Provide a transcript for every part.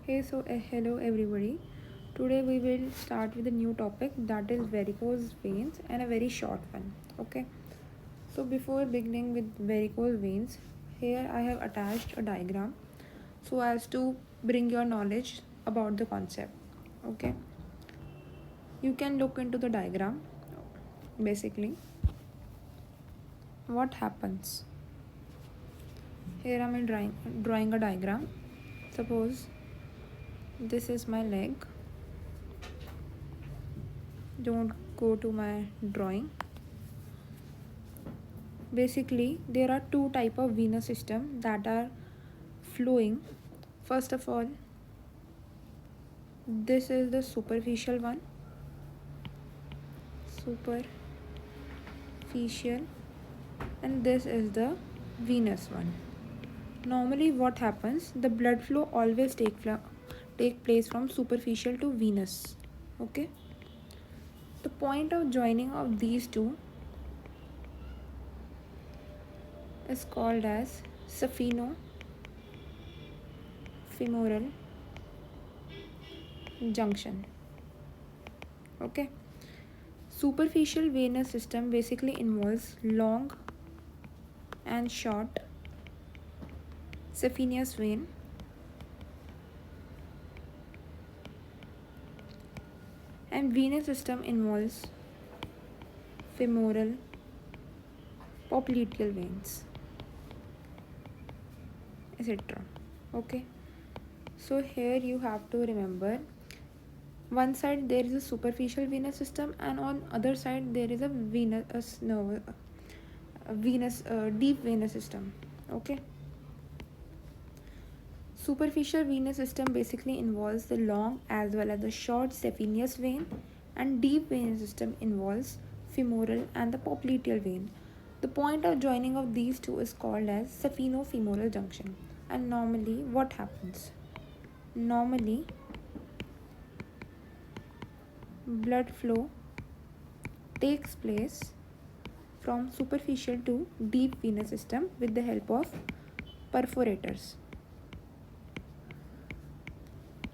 Hello everybody. Today we will start with a new topic, that is varicose veins, and a very short one. Okay. So before beginning with varicose veins, here I have attached a diagram so as to bring your knowledge about the concept. Okay. You can look into the diagram. Basically, what happens? Here I am drawing a diagram. Suppose this is my leg. Don't go to my drawing. Basically, there are two type of venous system that are flowing. First of all, this is the superficial one. Superficial, and this is the venous one. Normally what happens, the blood flow always take place from superficial to venous. Okay, the point of joining of these two is called as saphenofemoral junction. Okay, superficial venous system basically involves long and short saphenous vein, and venous system involves femoral popliteal veins, etc. Okay, so here you have to remember, one side there is a superficial venous system and on other side there is a deep venous system. Okay, superficial venous system basically involves the long as well as the short saphenous vein, and deep venous system involves femoral and the popliteal vein. The point of joining of these two is called as saphenofemoral junction. And normally what happens? Normally blood flow takes place from superficial to deep venous system with the help of perforators.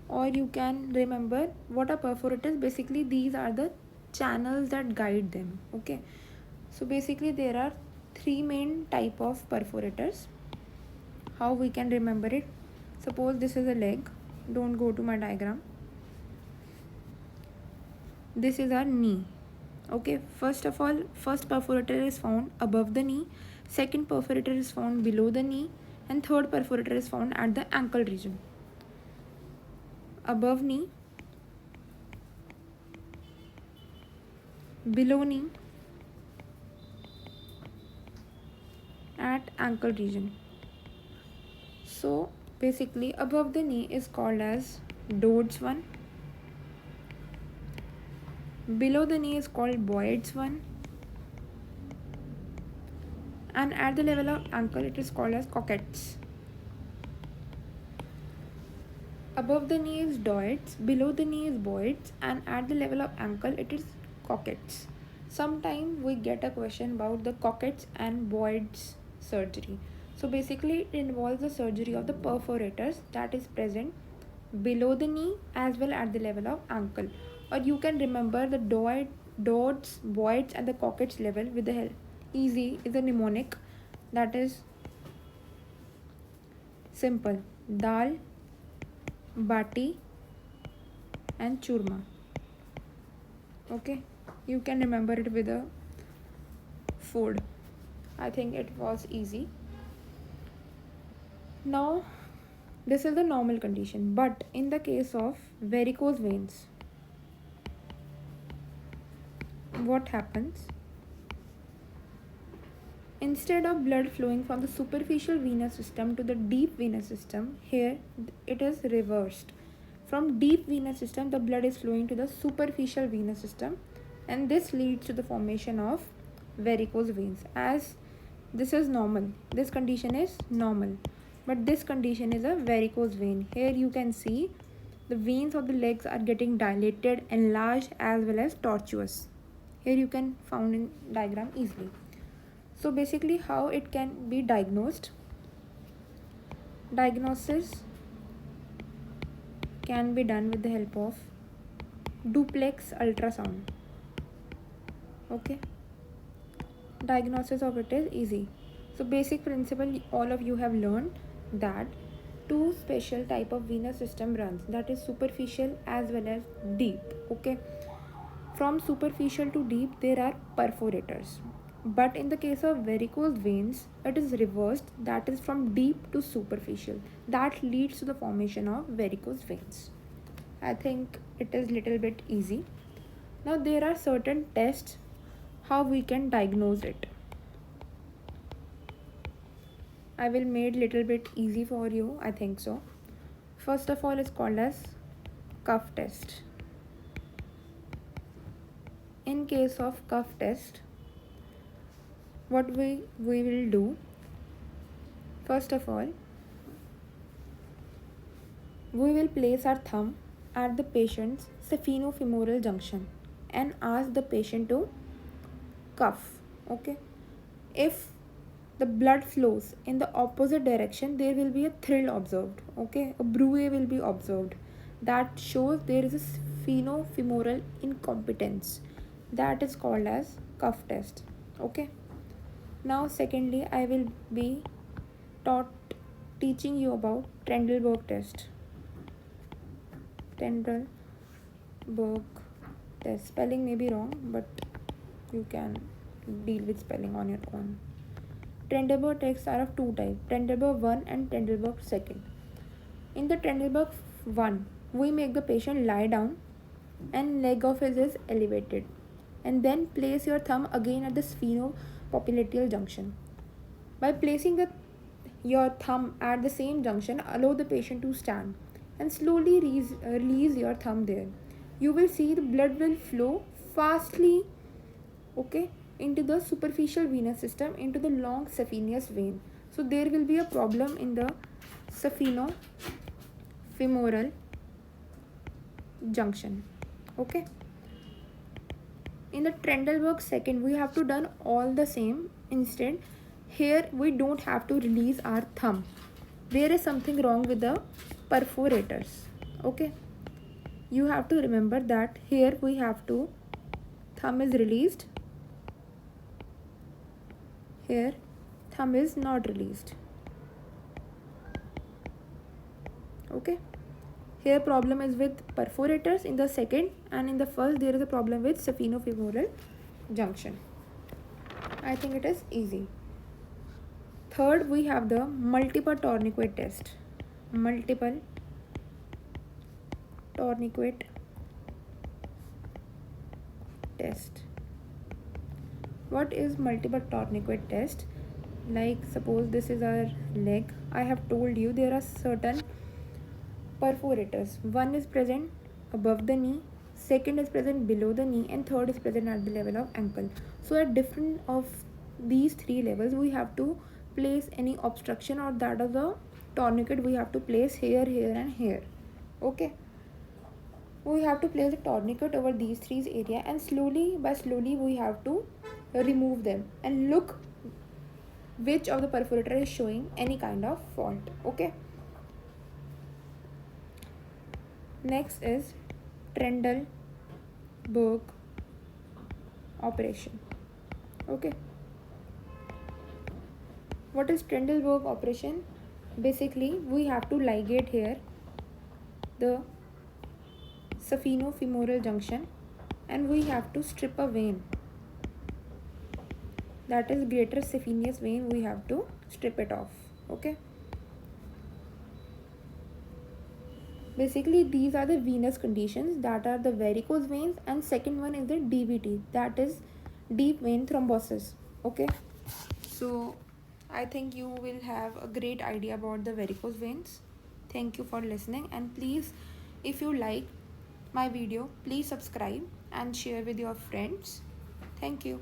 Or you can remember what are perforators. Basically these are the channels that guide them. Okay, so basically there are three main type of perforators. How we can remember it? Suppose this is a leg. Don't go to my diagram. This is our knee. Okay, first of all, first perforator is found above the knee, second perforator is found below the knee, and third perforator is found at the ankle region. Above knee, below knee, at ankle region. So basically above the knee is called as Dodds 1, below the knee is called Boyd's 1, and at the level of ankle it is called as Coquet's. Above the knee is Dodds, below the knee is Boyd's, and at the level of ankle it is Coquet's. Sometime we get a question about the Coquet's and Boyd's surgery. So basically it involves the surgery of the perforators that is present below the knee as well at the level of ankle. Or you can remember the Dodds, Boyd's and the Coquet's level with the help. Easy is a mnemonic, that is simple: dal, bati and churma. Okay, you can remember it with a food. I think it was easy. Now this is the normal condition, but in the case of varicose veins, what happens? Instead of blood flowing from the superficial venous system to the deep venous system, here it is reversed. From deep venous system, the blood is flowing to the superficial venous system, and this leads to the formation of varicose veins. As this is normal, this condition is normal, but this condition is a varicose vein. Here you can see the veins of the legs are getting dilated, enlarged as well as tortuous. Here you can found in diagram easily. So basically how it can be diagnosed? Diagnosis can be done with the help of duplex ultrasound. Okay, diagnosis of it is easy. So basic principle all of you have learned, that two special type of venous system runs, that is superficial as well as deep. Okay, from superficial to deep there are perforators, but in the case of varicose veins it is reversed, that is from deep to superficial, that leads to the formation of varicose veins. I think it is little bit easy. Now there are certain tests how we can diagnose it. I will make little bit easy for you, I think so. First of all, it's called as cuff test. In case of cuff test, what we will do, first of all, we will place our thumb at the patient's saphenofemoral junction and ask the patient to cuff. Okay, if the blood flows in the opposite direction, there will be a thrill observed. Okay, a bruit will be observed, that shows there is a saphenofemoral incompetence, that is called as cuff test. Okay, now secondly I will be teaching you about Trendelenburg test. Trendelenburg test, spelling may be wrong but you can deal with spelling on your own. Trendelenburg tests are of two types, Trendelenburg 1 and Trendelenburg 2. In the Trendelenburg 1, we make the patient lie down and leg of his is elevated, and then place your thumb again at the sphenopopliteal junction. By placing your thumb at the same junction, allow the patient to stand and slowly release your thumb there. You will see the blood will flow fastly, okay, into the superficial venous system, into the long saphenous vein. So there will be a problem in the saphenofemoral junction. Okay, in the Trendelenburg 2, we have to done all the same. Instead, here we don't have to release our thumb. There is something wrong with the perforators. Okay, you have to remember that here we have to, thumb is released, here thumb is not released. Okay, here problem is with perforators in the second, and in the first there is a problem with saphenofemoral junction. I think it is easy. Third, we have the multiple tourniquet test. Multiple tourniquet test. What is multiple tourniquet test? Like suppose this is our leg. I have told you there are certain perforators. One is present above the knee, second is present below the knee, and third is present at the level of ankle. So at different of these three levels, we have to place any obstruction, or that of the tourniquet we have to place here, here and here. Okay, we have to place the tourniquet over these three areas, and slowly we have to remove them and look which of the perforator is showing any kind of fault. Okay, next is Trendelenburg operation. Okay, what is Trendelenburg operation? Basically, we have to ligate here the saphenofemoral junction, and we have to strip a vein, that is greater saphenous vein. We have to strip it off. Okay, basically these are the venous conditions, that are the varicose veins, and second one is the DVT, that is deep vein thrombosis. Okay, so I think you will have a great idea about the varicose veins. Thank you for listening, and please, if you like my video, please subscribe and share with your friends. Thank you.